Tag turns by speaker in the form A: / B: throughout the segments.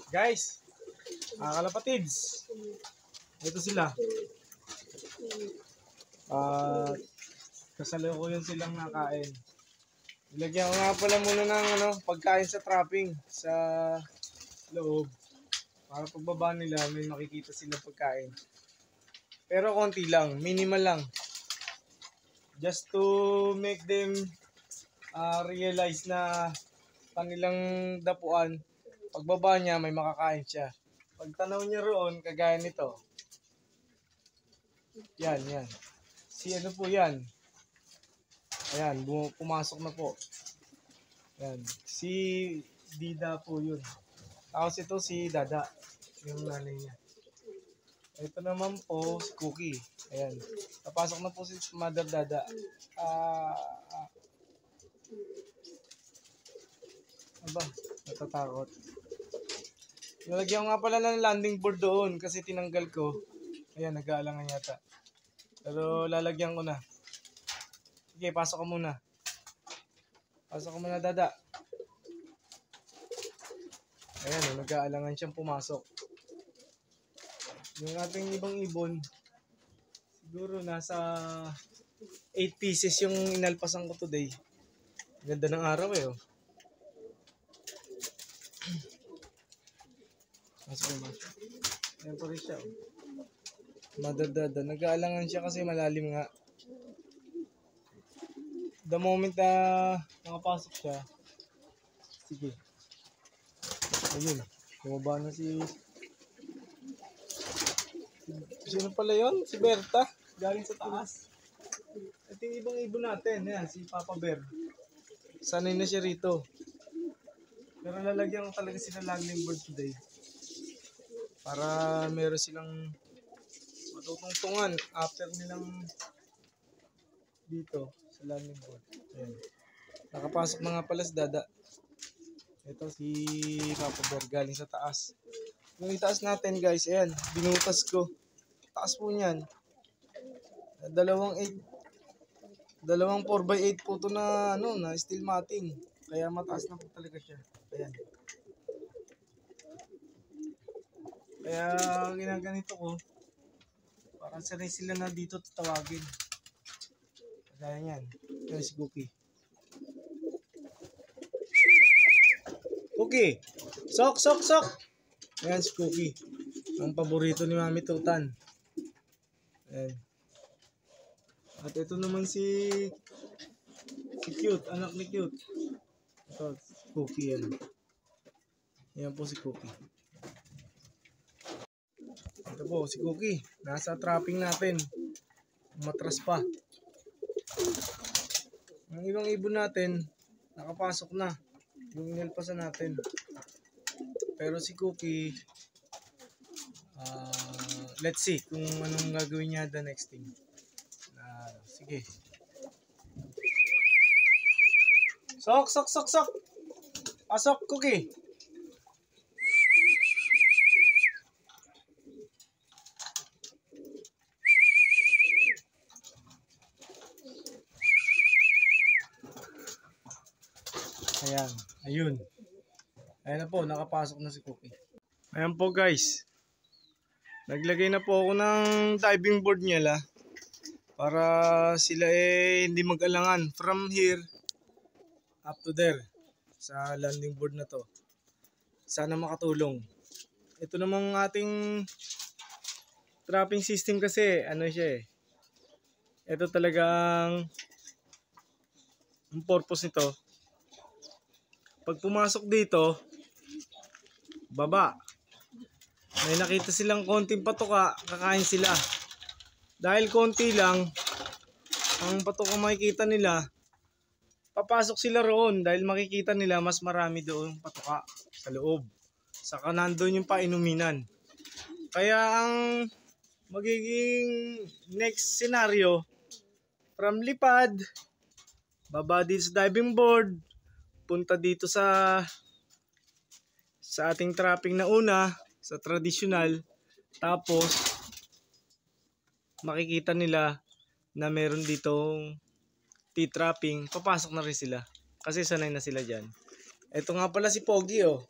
A: Guys, kalapatids. Ito sila. Kasalukuyan silang nakain. Ilagyan ko nga pala muna ng pagkain sa trapping sa loob. Para pagbaba nila may makikita silang pagkain. Pero konti lang, minimal lang. Just to make them realize na kanilang dapuan, pagbaba niya may makakain siya. Pag tanaw niya roon, kagaya nito. Yan. Si ano po yan? Ayan, pumasok na po. Yan. Si Dida po yun. Tapos ito si Dada, yung nanay niya. Ito naman po si Cookie. Ayan. Napasok na po si Mother Dada. Aba, natatakot. Nalagyan ko nga pala ng landing board doon kasi tinanggal ko. Ayan, nag-aalangan yata. Pero lalagyan ko na. Sige, pasok ka muna. Pasok ka muna, Dada. Ayan, nag-aalangan siyang pumasok. Yung ating ibang ibon, siguro nasa 8 pieces yung inalpasan ko today. Ganda ng araw eh. Oh. Masok. Ayan pa rin siya. Oh. Mother Dada. Nag-aalangan siya kasi malalim nga. The moment na nakapasok siya, sige. Ayun. Bumaba na si... Sino pala yun? Si Berta. Galing sa taas. Ito yung ibang ibon natin. Yan, si Papa Bear. Sanay na siya rito. Pero lalagyan ko talaga sila landing board today. Para meron silang matutungtungan after nilang dito sa landing board. Ayan. Nakapasok na nga pala si Dada. Ito si Papa Bear galing sa taas. Yung itaas natin guys, ayan, binutas ko. Taas po niyan. Dalawang 4x8 po ito na, na steel matting. Kaya mataas na po talaga siya. Ayan. Kaya ginaganito ko, parang sanay sila na dito tatawagin. Kaya yan. Yan si Cookie. Cookie! Sok! Ayan si Cookie. Ang paborito ni Mami Tutan. Ayan. At ito naman si Cute. Anak ni Cute. Ito si Cookie yan. Ayan po si Cookie. Ito po si Cookie. Nasa trapping natin. Matras pa. Ang ibang ibon natin nakapasok na. Yung inilpasan natin. Pero si Cookie, let's see kung anong gagawin niya the next thing. Sige. Sok! Pasok, Cookie. Ayan. Ayun na po, nakapasok na si Cookie. Ayan po guys. Naglagay na po ako ng diving board nila para sila hindi mag-alangan from here up to there sa landing board na to. Sana makatulong. Ito namang ating trapping system kasi siya eh. Ito talagang ang purpose nito. Pag pumasok dito, baba. May nakita silang konting patuka, kakain sila. Dahil konti lang, ang patuka makikita nila, papasok sila roon dahil makikita nila mas marami doon patuka sa loob. Saka nandun yung painuminan. Kaya ang magiging next scenario, from lipad, baba dito sa diving board, punta dito sa ating trapping na una, sa traditional, tapos makikita nila na meron ditong T-trapping, papasok na rin sila kasi sanay na sila dyan. Ito nga pala si Pogi oh.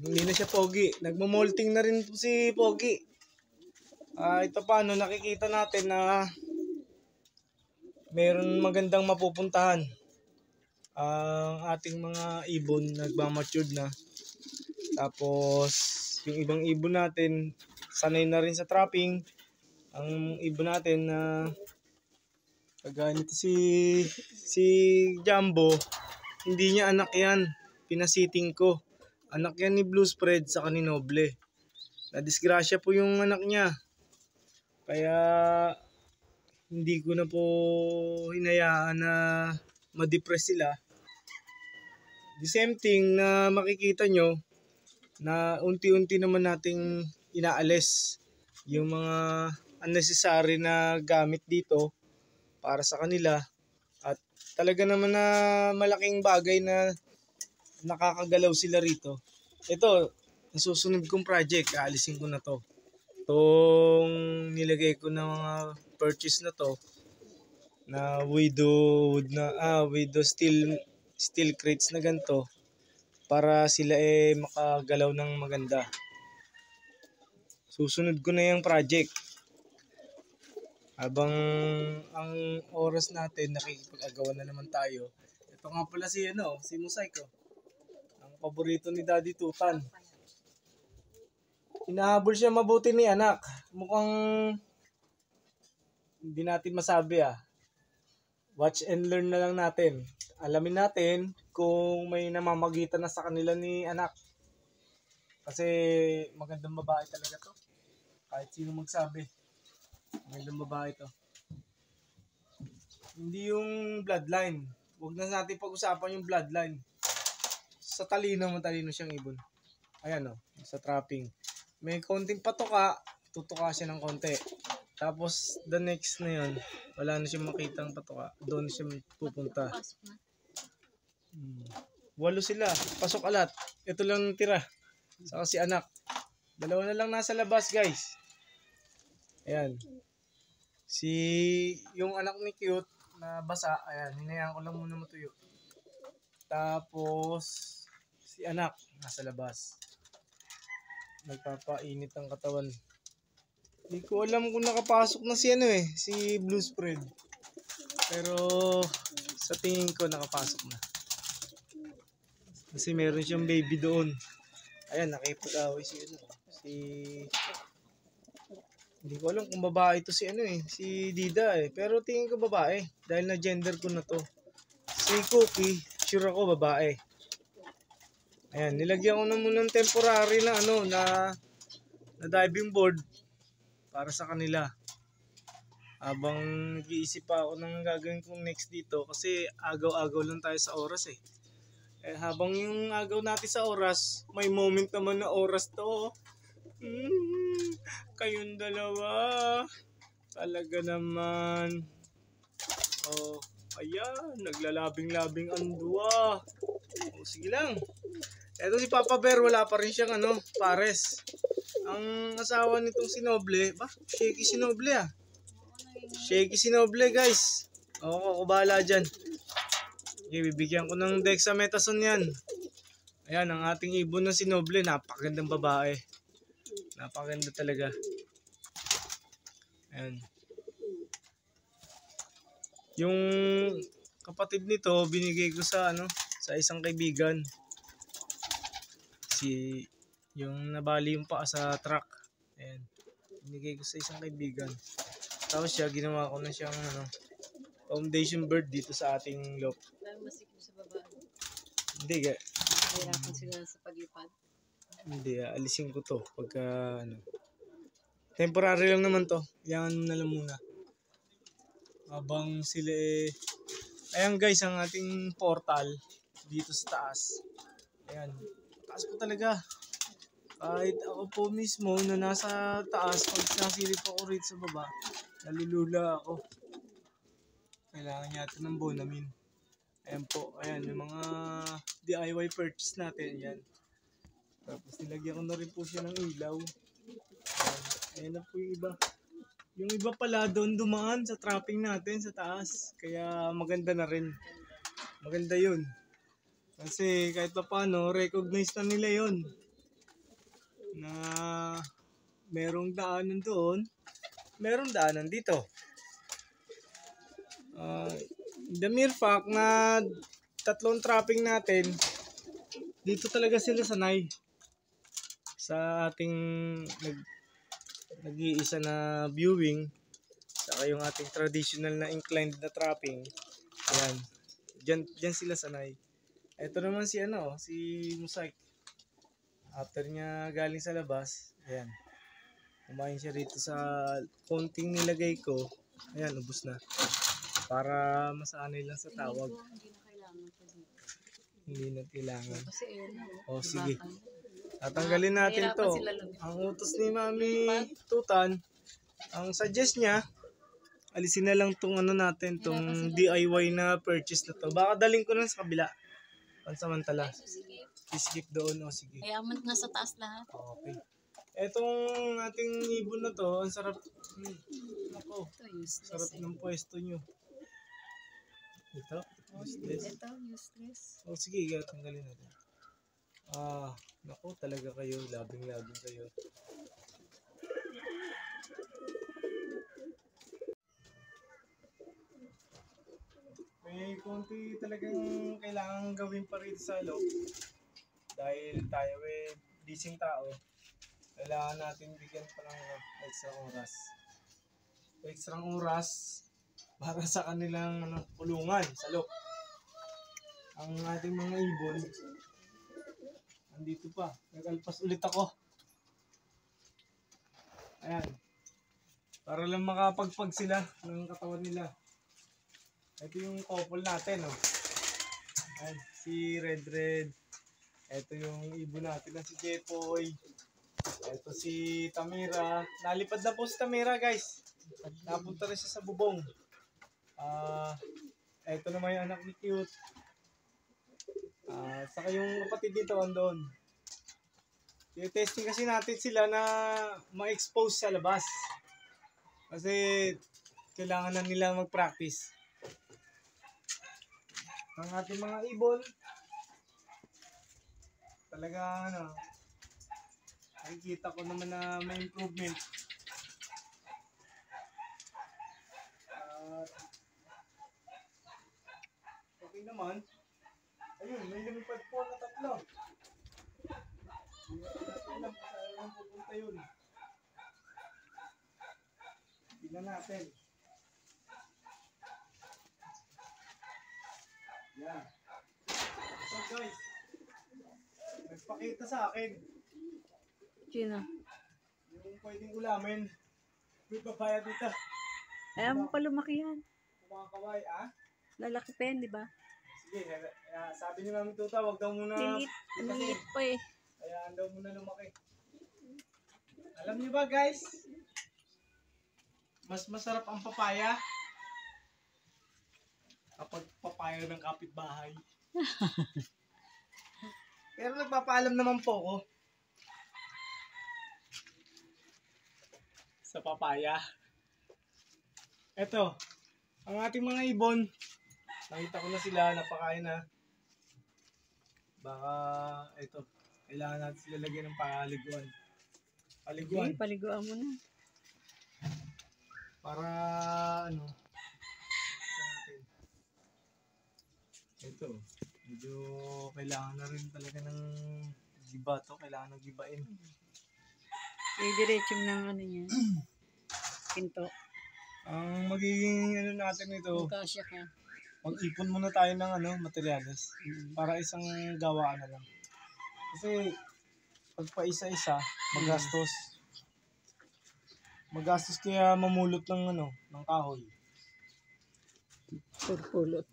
A: Hindi na siya pogi. Nagmo-molting na rin po si Pogi. Ito paano nakikita natin na meron magandang mapupuntahan. Ang ating mga ibon nagmamatured na. Tapos yung ibang ibon natin sanay na rin sa trapping. Ang ibon natin na kagaya nito si Jumbo, hindi niya anak yan. Pinasiting ko. Anak yan ni Blue Spread sa ni Noble. Nadisgrasya po yung anak niya. Kaya hindi ko na po hinayaan na ma-depress sila. The same thing na makikita nyo na unti-unti naman nating inaalis yung mga unnecessary na gamit dito para sa kanila. At talaga naman na malaking bagay na nakakagalaw sila rito. Ito, nasusunod kong project, aalisin ko na to. Itong nilagay ko na mga purchase na to na widow steel crates na ganito para sila makagalaw ng maganda. Susunod ko na yung project. Habang ang oras natin nakikipag-agawan na naman tayo. Ito nga pala si Mosaic. Ang paborito ni Daddy Tutan. Hinahabol siya mabuti ni anak. Mukhang hindi natin masabi Watch and learn na lang natin. Alamin natin kung may namamagitan na sa kanila ni anak. Kasi magandang babae talaga to. Kahit sino magsabi. Magandang babae to. Hindi yung bloodline. Huwag na natin pag-usapan yung bloodline. Sa talino siyang ibon. Ayan sa trapping. May konting patuka, tutuka siya ng konti. Tapos the next na yun, wala na siyang makitang patuka. Doon siya pupunta. 8 sila, pasok alat. Ito lang tira. Saka si anak. 2 na lang nasa labas, guys. Ayan. Yung anak ni Cute na basa, ayan, hinayaan ko lang muna matuyo. Tapos si anak nasa labas. Nagpapainit ang katawan. Hindi ko alam kung nakapasok na si Blue Spread. Pero sa tingin ko nakapasok na. Kasi meron siyang baby doon. Ayan, nakipag-away hindi ko alam kung babae ito si Dida Pero tingin ko babae dahil na gender ko na to. Si Cookie, sure ako babae. Ayan, nilagyan ko na muna ng temporary na na diving board para sa kanila. Habang nag-iisip pa ako ng gagawin kong next dito kasi agaw-agaw lang tayo sa oras habang yung agaw natin sa oras, may moment naman na oras to. Kayong dalawa. Talaga naman. Ayan, naglalabing-labing ang dua. Sige lang. Eto si Papa Bear, wala pa rin siyang pares. Ang asawa nitong si Noble, shaky si Noble Shaky si Noble, guys. Ako bahala dyan. Okay, bibigyan ko ng dexamethasone yan. Ayan, ang ating ibon na si Noble, napakagandang babae. Napakaganda talaga. Ayan. Yung kapatid nito, binigay ko sa isang kaibigan. Yung nabali yung paa sa truck. Ayan. Binigay ko sa isang kaibigan. Tapos ginawa ko na siyang foundation bird dito sa ating loft.
B: Masikip sa baba.
A: Hindi
B: Hirapan sila sa paglipad.
A: Hindi, alisin ko to pagka temporary lang naman to. Yan na lang muna. Habang sila ayan guys, ang ating portal dito sa taas. Ayan. Taas po talaga. Kahit ako po mismo na nasa taas, pag nasilip ako rito sa baba, nalulula ako. Kailangan yata ng Bonamin. Ayan po, ayan yung mga DIY purchase natin. Ayan. Tapos nilagyan ko na rin po siya ng ilaw. Ayan na po yung iba. Yung iba pala doon dumaan sa trapping natin sa taas. Kaya maganda na rin. Maganda yun. Kasi kahit pa paano, recognize na nila yon na merong daanan doon, merong daanan dito. The mere fact na tatlong trapping natin, dito talaga sila sanay sa ating nag-iisa na viewing, saka yung ating traditional na inclined na trapping. Ayan, dyan sila sanay. Ito naman si si Mosaic. After niya galing sa labas, ayan, kumain siya rito sa konting nilagay ko. Ayan, ubos na. Para masanay lang sa tawag.
B: Hindi na kailangan pa dito.
A: Hindi na kailangan.
B: Kasi ayun na.
A: O sige. Tatanggalin natin to. Ang utos ni Mami Tutan, ang suggest niya, alisin na lang tong natin, tong DIY na purchase na to. Baka daling ko na sa kabila. Pansamantala. Skip doon, o sige.
B: Kaya mo nasa taas lahat.
A: Okay. Etong ating ibon na to, ang sarap. Ako,
B: Ito useless.
A: sarap ng pwesto nyo. Ito, useless.
B: Ito useless.
A: O sige, tanggalin natin. Naku, talaga kayo, labing-labing kayo. May konti talagang kailangan gawin pa rin sa loob. Dahil tayo busy tao, kailangan natin bigyan pa ng extra oras. Extra oras para sa kanilang kulungan sa loob. Ang ating mga ibon, andito pa. Nag-alpas ulit ako. Ayan. Para lang makapagpag sila ng katawan nila. Ito yung couple natin, oh. Ayan, si Red. Ito yung ibon natin na si Jepoy. Ito si Tamira. Nalipad na po si Tamira, guys. Napunta rin siya sa bubong. Ito naman yung anak ni Cute. Saka yung kapatid dito andun. I-testing kasi natin sila na ma-expose sa labas. Kasi kailangan na nila mag-practice. Ang ating mga ibon, talaga nakikita ko naman na may improvement. Okay naman. Ayun, may lumipad po na tatlo. Hindi natin alam kung saan pupunta yun. Tingnan natin. Yan. So guys, nagpakita sa akin
B: Sino?
A: yung pwedeng ulamin. May papaya dito.
B: Ayaw mo pa lumaki yan.
A: Kumakaway,
B: Lalaki pa yan, di ba?
A: Sige, sabi ni Mami Tuta, wag daw muna.
B: Liit pa eh.
A: Hayaan daw muna lumaki. Alam niyo ba guys, mas masarap ang papaya kapag papaya ng kapitbahay. Pero nagpapaalam naman po ako sa papaya. Eto, ang ating mga ibon, nakita ko na sila, napakain na. Baka, ito, kailangan natin sila lagyan ng paliguan. Paliguan.
B: Okay, paliguan mo na.
A: Para, ito, medyo kailangan na rin talaga ng giba to, kailangan ng gibain.
B: I-diretso mo ng niya. Pinto.
A: Ang magiging natin ito,
B: Kasya ka.
A: mag-ipon muna tayo ng materyales para isang gawaan na lang. Kasi pag pa isa-isa, magastos. Magastos kaya mamulot ng kahoy.
B: Purpulot.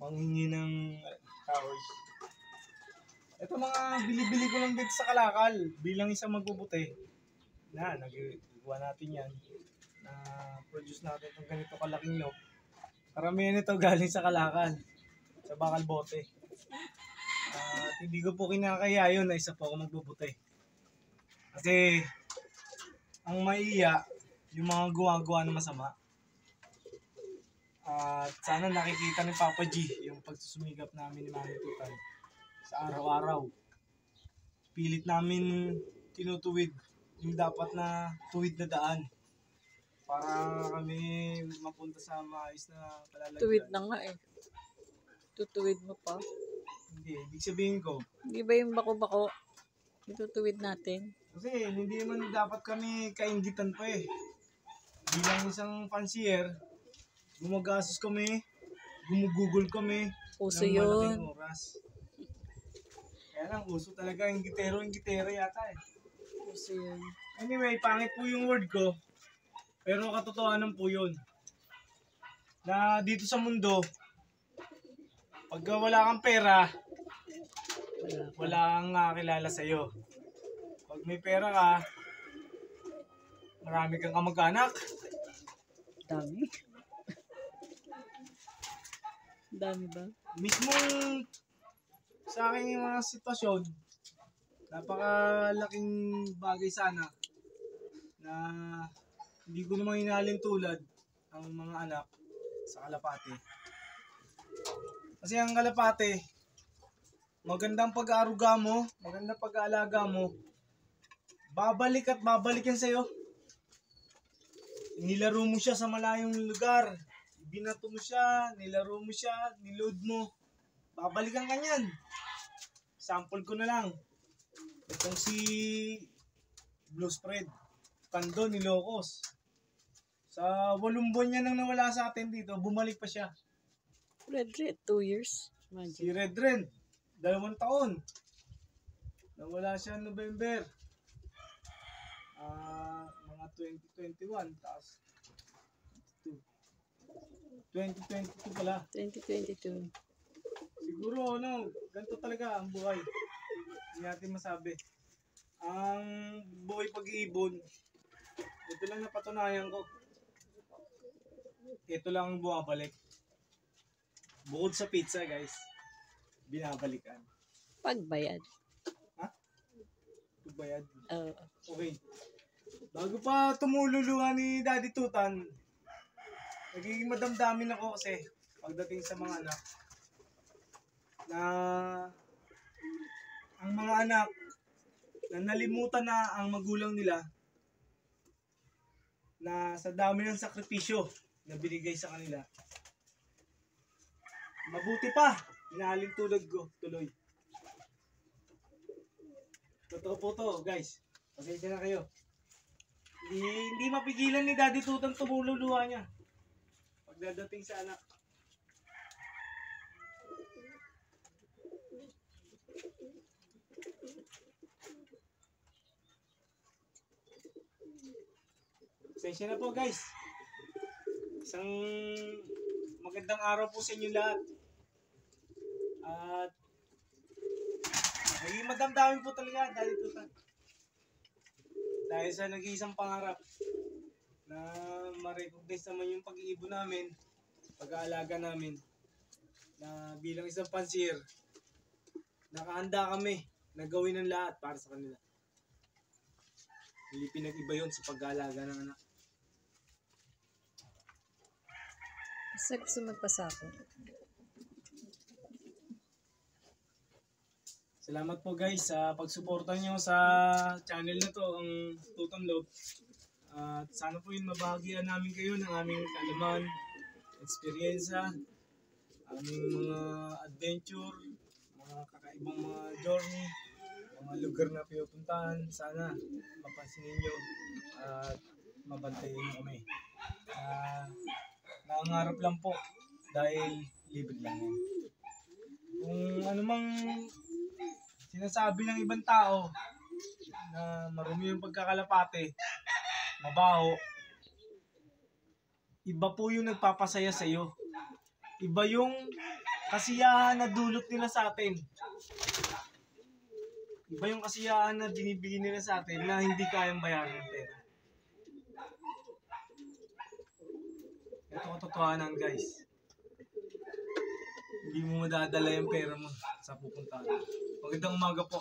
A: Manghingi ng kahoy. Ito mga bili-bili ko lang dito sa Kalakal bilang isang magbubuti. Nagawa natin yan. Na-produce natin itong ganito kalaking loob. Karamihan ito galing sa Kalakal. Sa Bakal Bote. At hindi ko po kinakaya yun na isa po ako magbubuti. Kasi ang maiiya, yung mga gawa-gawa na masama. At sana nakikita ni Papa G yung pagsusumikap namin ni Mami Tutan sa araw-araw. Pilit namin tinutuwid yung dapat na tuwid na daan para kami mapunta sa maayos na kalalagyan.
B: Tuwid na nga eh. Tutuwid mo pa.
A: Hindi, ibig sabihin ko,
B: Di ba yung bako-bako? Itutuwid natin.
A: kasi hindi naman dapat kami kaingitan pa eh. Bilang isang fancier, gumagastos kami, gumugugol kami
B: Uso
A: ng malaking
B: yun.
A: oras. Kaya lang, uso talaga yung gitero yata eh.
B: Uso yun.
A: Anyway, pangit po yung word ko, pero katotohanan po yun. Na dito sa mundo, pag wala kang pera, wala kang kakilala sa'yo. Pag may pera ka, marami kang kamag-anak.
B: Dami. Dami ba?
A: Mismong sa aking mga sitwasyon, napakalaking bagay sana na hindi ko naman hinalin tulad ang mga anak sa kalapate. Kasi ang kalapate, magandang pag-aaruga mo, magandang pag-aalaga mo, babalik at babalik yan sa'yo. Nilaro mo siya sa malayong lugar, binato mo siya, nilaro mo siya, niload mo, babalikan ka niyan. Sample ko na lang. Itong si Blue Spread, Kando ni Locos. Sa 8 buwan niya nang nawala sa atin dito, bumalik pa siya.
B: Red 2 years.
A: Si
B: Imagine.
A: Red Ren, 2 taon. Nawala siya November. Mga 2021, tapos 2022 pala.
B: 2022.
A: Siguro ganito talaga ang buhay. Hindi natin masabi. Ang buhay pag-iibon, ito lang napatunayan ko. Ito lang ang bumabalik. Bukod sa pizza, guys, binabalikan.
B: Pagbayad.
A: Pagbayad. Okay. Bago pa tumululuhan ni Daddy Tutan, nagiging madamdamin ako kasi pagdating sa mga anak na ang mga anak na nalimutan na ang magulang nila na sa dami ng sakripisyo na binigay sa kanila. Mabuti pa, inahalin tulad ko, tuloy. Totoo po to, guys. Pasensya na kayo. Hindi mapigilan ni Daddy Tutan tumululuha niya pagdadating sa anak. Pasensya na po, guys. Isang magandang araw po sa inyo lahat. At naging madamdamin po talaga Daddy Tutan. Dahil sa nag-iisang pangarap na ma-recognize naman yung pag-iibon namin, pag-aalaga namin, na bilang isang pansier, nakahanda kami na gawin ang lahat para sa kanila. Hindi pinag-iba yun sa pag-aalaga ng anak.
B: Basta gusto magpasako.
A: Salamat po guys sa pagsuporta nyo sa channel na to, ang Tutan Love. At sana po yung mabahagian namin kayo ng aming kaalaman, eksperyensya, aming mga adventure, mga kakaibang mga journey, mga lugar na pinupuntahan. Sana mapansinin nyo at mabantayan nyo kami. Nangangarap lang po dahil libre lang yan. Kung ano mang sinasabi ng ibang tao na marumi yung pagkakalapate, mabaho, iba po yung nagpapasaya sa iyo. Iba yung kasiyahan na dulot nila sa atin. Iba yung kasiyahan na binibigay nila sa atin na hindi kayang bayaran ng pera. Ito katotohanan guys. Hindi mo madadala yung pera mo sa pupuntahan. Magandang umaga po.